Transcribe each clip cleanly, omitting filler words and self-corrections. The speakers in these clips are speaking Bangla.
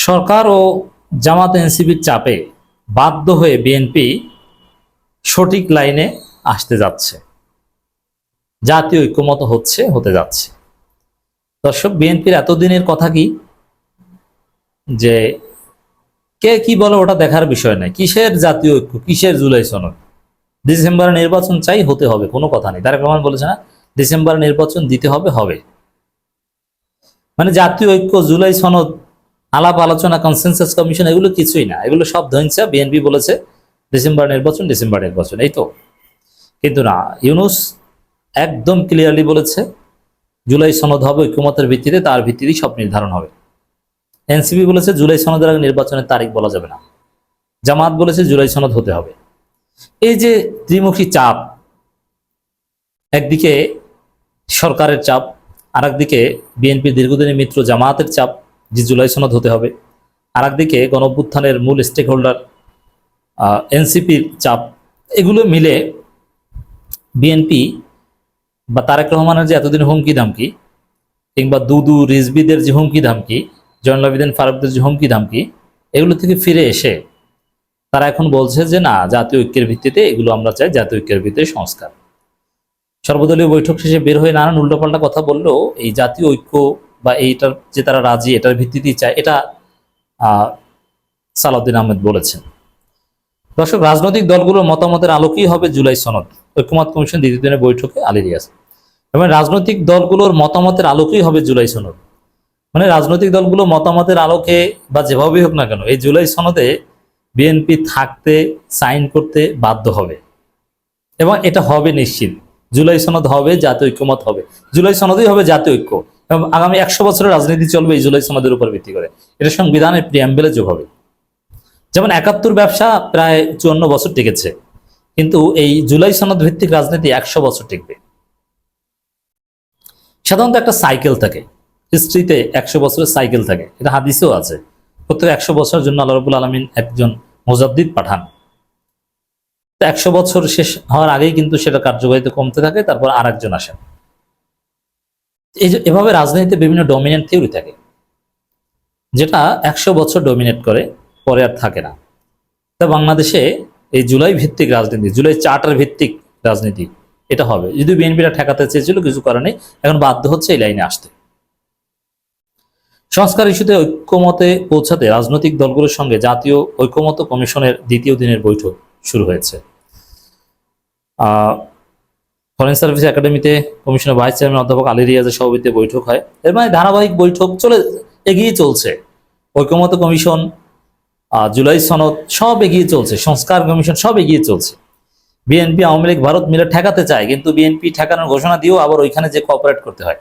সরকার ও জামাত এনসিপির চাপে বাধ্য হয়ে বিএনপি সঠিক লাইনে আসতে যাচ্ছে, জাতীয় ঐক্যমত হতে যাচ্ছে। দর্শক, বিএনপির এতদিনের কথা কি যে কে কি বলে ওটা দেখার বিষয় নয়। কিসের জাতীয় ঐক্য, কিসের জুলাই সনদ? ডিসেম্বরে নির্বাচন চাই, হতে হবে, কোনো কথা নেই। তারেক রহমান বলেছে না, ডিসেম্বরে নির্বাচন দিতে হবে, হবে। মানে জাতীয় ঐক্য, জুলাই সনদ, আলাপ আলোচনা, কনসেনসাস কমিশন, এগুলো কিছুই না, এগুলো সব ধৈর্য। বিএনপি বলেছে ডিসেম্বর নির্বাচন, ডিসেম্বর নির্বাচন, এই তো। কিন্তু না, ইউনূস একদম ক্লিয়ারলি বলেছে জুলাই সনদ হবে ঐক্যমতের ভিত্তিতে, তার ভিত্তিতেই সব নির্ধারণ হবে। এনসিপি বলেছে জুলাই সনদের আগে নির্বাচনের তারিখ বলা যাবে না। জামাত বলেছে জুলাই সনদ হতে হবে। এই যে ত্রিমুখী চাপ, একদিকে সরকারের চাপ, আর একদিকে বিএনপির দীর্ঘদিনের মিত্র জামায়াতের চাপ যে জুলাই সনদ হতে হবে, আর একদিকে গণঅভ্যুত্থানের মূল স্টেক হোল্ডার এনসিপির চাপ, এগুলো মিলে বিএনপি বা তারেক রহমানের যে এতদিন হুমকি ধামকি, কিংবা দুদু রিজভিদের যে হুমকি ধামকি, জয়নুল আবেদিন ফারুকদের যে হুমকি ধামকি, এগুলো থেকে ফিরে এসে তারা এখন বলছে যে না, জাতীয় ঐক্যের ভিত্তিতে এগুলো আমরা চাই, জাতীয় ঐক্যের ভিত্তিতে সংস্কার। সর্বদলীয় বৈঠক শেষে বের হয়ে নানান উল্টোপাল্টা কথা বললেও এই জাতীয় ঐক্য বা এইটার যে তারা রাজি, এটার ভিত্তিতেই চায়, এটা সালাউদ্দিন আহমেদ বলেছেন। দর্শক, রাজনৈতিক দলগুলোর মতামতের আলোকেই হবে জুলাই সনদ, ঐক্যমত কমিশন দ্বিতীয় দিনের বৈঠকে আলী রিয়াজ। এবং রাজনৈতিক দলগুলোর মতামতের আলোকেই হবে জুলাই সনদ, মানে রাজনৈতিক দলগুলো মতামতের আলোকে বা যেভাবেই হোক না কেন, এই জুলাই সনদে বিএনপি থাকতে, সাইন করতে বাধ্য হবে। এবং এটা হবে নিশ্চিত, জুলাই সনদ হবে, জাতীয় ঐক্যমত হবে, জুলাই সনদই হবে জাতীয় ঐক্য। এবং আগামী 100 বছরের রাজনীতি চলবে এই জুলাই সনদের উপর ভিত্তি করে। এটা সংবিধানের প্রিয়াম্বেলে যোগ হবে। যেমন 71 ব্যবসা প্রায় 54 বছর টিকেছে, কিন্তু এই জুলাই সনদ ভিত্তিক রাজনীতি 100 বছর টিকবে। সাধারণত একটা সাইকেল থাকে, হিস্ট্রিতে 100 বছরের সাইকেল থাকে, এটা হাদিসেও আছে। প্রত্যেক 100 বছরের জন্য আল্লাহ রাব্বুল আলামিন একজন মুজাদ্দিদ পাঠান। 100 বছর শেষ হওয়ার আগেই কিন্তু সেটা কার্যকারিতা কমতে থাকে, তারপর আরেকজন আসেন। এভাবে রাজনীতিতে বিভিন্ন ডমিনেন্ট থিওরি থাকে, যেটা 100 বছর ডমিনেট করে, পরে আর থাকে না। তা বাংলাদেশে এই জুলাই ভিত্তিক রাজনীতি, জুলাই চার্টার ভিত্তিক রাজনীতি, এটা হবে। যদি বিএনপিটা ঠেকাতে চেয়েছিল, কিছু কারণে এখন বাধ্য হচ্ছে এই লাইনে আসতে। সংস্কার ইস্যুতে ঐক্যমতে পৌঁছাতে রাজনৈতিক দলগুলোর সঙ্গে জাতীয় ঐক্যমত কমিশনের দ্বিতীয় দিনের বৈঠক শুরু হয়েছে। ফরেন সার্ভিস একাডেমিতে কমিশনের ভাইস চেয়ারম্যান অধ্যাপক আলী রিয়াজের সভাপতিত্বে বৈঠক হয়। এর মানে ধারাবাহিক বৈঠক এগিয়ে চলছে। ঐক্যমত কমিশন, জুলাই সনদ সব এগিয়ে চলছে, সংস্কার কমিশন সব এগিয়ে চলছে। বিএনপি, আওয়ামী লীগ, ভারত মিলে ঠেকাতে চায়, কিন্তু বিএনপি ঠেকানোর ঘোষণা দিয়েও আবার ওইখানে যে কোঅপারেট করতে হয়।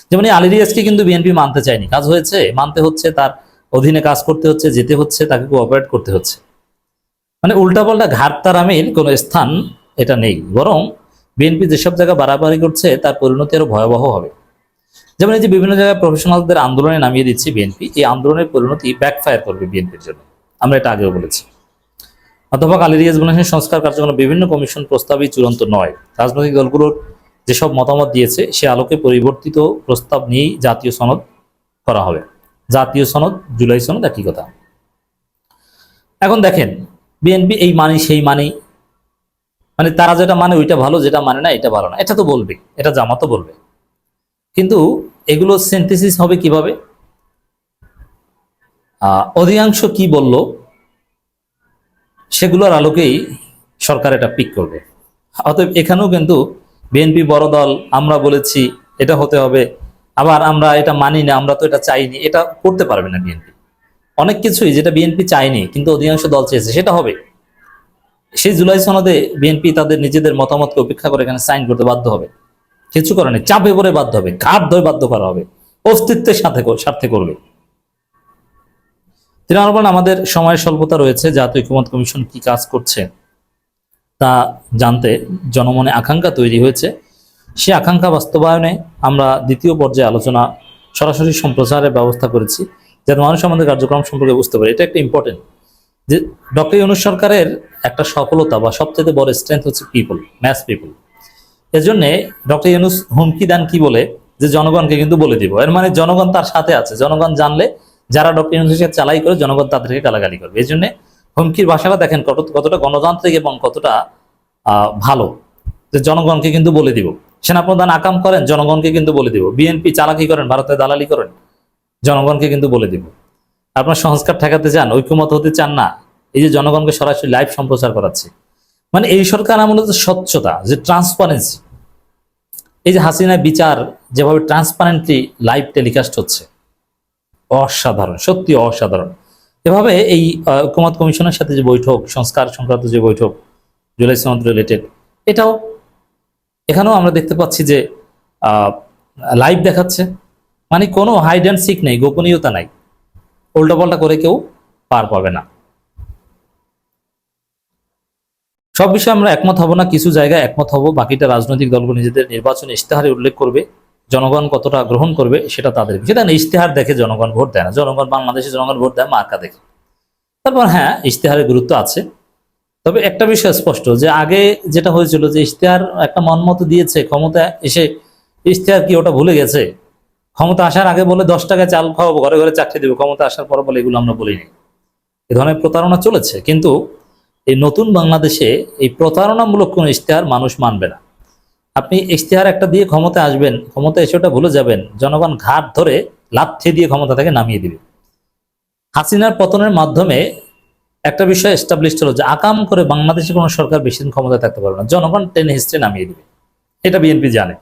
যেমন আলী রিয়াজকে কিন্তু বিএনপি মানতে চায়নি, কাজ হয়েছে, মানতে হচ্ছে, তার অধীনে কাজ করতে হচ্ছে, যেতে হচ্ছে, তাকে কোঅপারেট করতে হচ্ছে। মানে উল্টাপাল্টা ঘাটতারামির কোনো স্থান এটা নেই, বরং বিএনপি যেসব জায়গায় বাড়াবাড়ি করছে তার পরিণতি আরো ভয়াবহ হবে। যেমন এই যে বিভিন্ন জায়গায় প্রফেশনালদের আন্দোলনে নামিয়ে দিচ্ছে বিএনপি, এই আন্দোলনের পরিণতি ব্যাকফায়ার করবে বিএনপির জন্য, আমরা এটা আগেও বলেছি। অধ্যাপক আলী রিয়াজ বলেছেন, সংস্কার কার্যক্রমে বিভিন্ন কমিশন প্রস্তাবই চূড়ান্ত নয়। রাজনৈতিক দলগুলোর যেসব মতামত দিয়েছে সে আলোকে পরিবর্তিত প্রস্তাব নিয়েই জাতীয় সনদ করা হবে। জাতীয় সনদ, জুলাই সনদ একই কথা। এখন দেখেন, বিএনপি এই মানি সেই মানি, মানে তারা যেটা মানে ওইটা ভালো, যেটা মানে না এটা ভালো না, এটা তো বলবে, এটা জামাতও বলবে। কিন্তু এগুলো সিনথেসিস হবে কিভাবে? অধিকাংশ কি বলল সেগুলোর আলোকেই সরকার এটা পিক করবে। অতএব এখানেও কিন্তু বিএনপি বড় দল, আমরা বলেছি এটা হতে হবে, আবার আমরা এটা মানি না, আমরা তো এটা চাইনি, এটা করতে পারবে না বিএনপি। অনেক কিছুই যেটা বিএনপি চায়নি কিন্তু অধিকাংশ দল চেয়েছে সেটা হবে। সেই জুলাই সনদে বিএনপি তাদের নিজেদের মতামতকে উপেক্ষা করে এখানে সাইন করতে বাধ্য হবে। কিছু করে নেই, চাপে পড়ে বাধ্য হবে, ঘাট ধরে বাধ্য করা হবে, অস্তিত্বের স্বার্থে করবে। তিনি আরো বলেন, আমাদের সময়ের স্বল্পতা রয়েছে, জাতীয় ঐক্যমত কমিশন কি কাজ করছে তা জানতে জনমনে আকাঙ্ক্ষা তৈরি হয়েছে। সে আকাঙ্ক্ষা বাস্তবায়নে আমরা দ্বিতীয় পর্যায়ে আলোচনা সরাসরি সম্প্রচারের ব্যবস্থা করেছি, যাতে মানুষ আমাদের কার্যক্রম সম্পর্কে বুঝতে পারে। এটা একটা ইম্পর্টেন্ট, যে ডক্টর ইউনূস সরকারের একটা সফলতা বা সবচেয়ে বড় স্ট্রেংথ হচ্ছে পিপল, ম্যাস পিপল। এর জন্য ডক্টর ইউনূস হুমকি দেন কি বলে, যে জনগণকে কিন্তু বলে দিব। এর মানে জনগণ তার সাথে আছে, জনগণ জানলে যারা ডক্টর ইউনূসের চালাই করে জনগণ তাদেরকে গালাগালি করবে। এই জন্য হুমকির ভাষাটা দেখেন কতটা গণতান্ত্রিক এবং কতটা ভালো, যে জনগণকে কিন্তু বলে দিব। সেনাপ্রধান আকাম করেন, জনগণকে কিন্তু বলে দিব। বিএনপি চালাকি করেন, ভারতে দালালি করেন, জনগণকে কিন্তু বলে দিব। আপনার সংস্কার ঠেকাতে চান, ঐক্যমত হতে চান না, এই যে জনগণকে সরাসরি লাইভ সম্প্রচার করাচ্ছে। মানে এই সরকার আমলে যে স্বচ্ছতা, যে ট্রান্সপারেন্সি, এই যে হাসিনা বিচার যেভাবে ট্রান্সপারেন্টলি লাইভ টেলিকাস্ট হচ্ছে, অসাধারণ, সত্যি অসাধারণ। এভাবে এই ঐক্যমত কমিশনের সাথে যে বৈঠক, সংস্কার সংক্রান্ত যে বৈঠক, জুলাই সনদ রিলেটেড, এটাও এখানেও আমরা দেখতে পাচ্ছি যে লাইভ দেখাচ্ছে। মানে কোনো হাইড অ্যান্ড সিক নেই, গোপনীয়তা নাই, উল্টাপাল্টা করে কেউ পার পাবে না। সব বিষয়ে আমরা একমত হব না, কিছু জায়গায় একমত হব। বাকিটা রাজনৈতিক দলগুলো নিজেদের নির্বাচনী ইশতেহারে উল্লেখ করবে, জনগণ কতটা গ্রহণ করবে সেটা তাদের বিষয়। না ইশতেহার দেখে জনগণ ভোট দেয় না, বাংলাদেশে জনগণ ভোট দেয় মার্কা দেখে। তারপর হ্যাঁ, ইশতেহারের গুরুত্ব আছে, তবে একটা বিষয় স্পষ্ট, যে আগে যেটা হয়েছিল যে ইশতেহার একটা মনমতো দিয়েছে, ক্ষমতা এসে ইশতেহার কি ওটা ভুলে গেছে? ক্ষমতা আসার আগে বলে 10 টাকায় চাল খাওয়াবো, ঘরে ঘরে চাকরি দেবো, ক্ষমতা আসার পর বলে এগুলো আমরা বলিনি। এ ধরনের প্রতারণা চলেছে, কিন্তু এই নতুন বাংলাদেশে এই প্রতারণামূলক কোনো ইশতেহার মানুষ মানবে না। আপনি ইশতেহার একটা দিয়ে ক্ষমতায় আসবেন, ক্ষমতা এসে ওটা ভুলে যাবেন, জনগণ ঘাট ধরে লাথি দিয়ে ক্ষমতা থেকে নামিয়ে দিবে। হাসিনার পতনের মাধ্যমে একটা বিষয় এস্টাবলিশ হলো যে আকাম করে বাংলাদেশে কোনো সরকার বেশি দিন ক্ষমতায় থাকতে পারবে না, জনগণ টেনে হিস্ট্রি নামিয়ে দিবে। এটা বিএনপি জানে।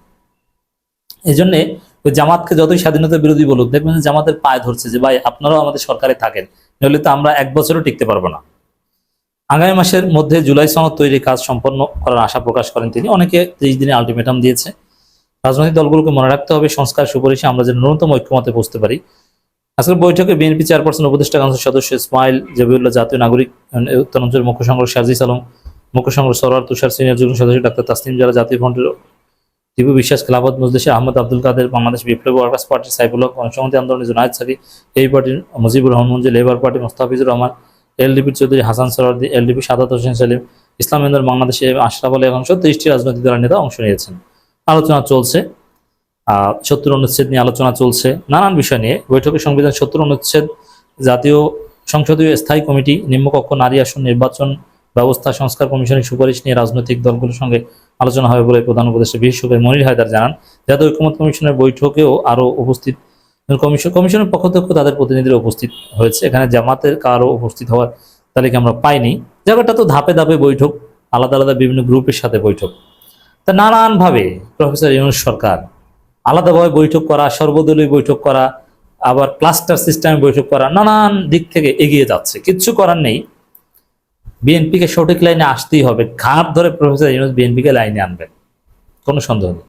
এই জন্যে ওই জামাতকে যতই স্বাধীনতা বিরোধী বলুক, দেখবেন যে জামাতের পায়ে ধরছে যে ভাই আপনারাও আমাদের সরকারে থাকেন, নইলে তো আমরা 1 বছরও টিকতে পারবো না। আগামী মাসের মধ্যে জুলাই সনদ তৈরির কাজ সম্পন্ন করার আশা প্রকাশ করেন তিনি। অনেকে 30 দিনে আলটিমেটাম দিয়েছে। রাজনৈতিক দলগুলোকে মনে রাখতে হবে, সংস্কার সুপারিশে আমরা যেন ন্যূনতম ঐক্যমতে পৌঁছতে পারি। আজকের বৈঠকে বিএনপি চেয়ারপারসন উপদেষ্টা কাউন্সিল সদস্য ইসমাইল জবিউল্লাহ, জাতীয় নাগরিক উত্তরাঞ্চলের মুখ্য সংগঠক সাজিস আলম, মুখ্য সংগঠক সরোয়ার তুষার, সিনিয়র যুগ্ম সদস্য ডাক্তার তাসনিম জারা, জাতীয় ফ্রন্টের টিপু বিশ্বাস, খেলাফত মজলিসের আহমদ আব্দুল কাদের, বাংলাদেশ বিপ্লবী ওয়ার্কার্স পার্টি সাইফুল হক, গণসংহতি আন্দোলনের জুনায়েদ সাকি, এই পার্টির মুজিবুর রহমান মঞ্জু, লেবার পার্টি মোস্তাফিজুর রহমান, এলডিপির চৌধুরী হাসান সরওয়ার্দী, এলডিপি সাদাত হোসেন সেলিম, ইসলাম ইন্দার বাংলাদেশে আশরাফ আলী একাংশ, 30টি রাজনৈতিক দলের নেতা অংশ নিয়েছেন। আলোচনা চলছে, 70 অনুচ্ছেদ নিয়ে আলোচনা চলছে, নানান বিষয় নিয়ে বৈঠকে সংবিধান 70 অনুচ্ছেদ, জাতীয় সংসদীয় স্থায়ী কমিটি, নিম্নকক্ষ, নারী আসন, নির্বাচন ব্যবস্থা সংস্কার কমিশনের সুপারিশ নিয়ে রাজনৈতিক দলগুলোর সঙ্গে আলোচনা হবে বলে প্রধান উপদেষ্টা বিশেষজ্ঞ মনির হায়দার জানান। জাতীয় ঐক্যমত কমিশনের বৈঠকেও আরও উপস্থিত কমিশনের পক্ষ থেকে তাদের প্রতিনিধিরা উপস্থিত হয়েছে। এখানে জামাতের কারো উপস্থিত হওয়ার তালিকা আমরা পাইনি। জায়গাটা তো ধাপে ধাপে বৈঠক, আলাদা আলাদা বিভিন্ন গ্রুপের সাথে বৈঠক। তা নানানভাবে প্রফেসর ইউনূস সরকার আলাদাভাবে বৈঠক করা, সর্বদলীয় বৈঠক করা, আবার ক্লাস্টার সিস্টেমে বৈঠক করা, নানান দিক থেকে এগিয়ে যাচ্ছে। কিচ্ছু করার নেই, বিএনপিকে সঠিক লাইনে আসতেই হবে। ঘাট ধরে প্রফেসর ইউনূস বিএনপিকে লাইনে আনবেন, কোনো সন্দেহ নেই।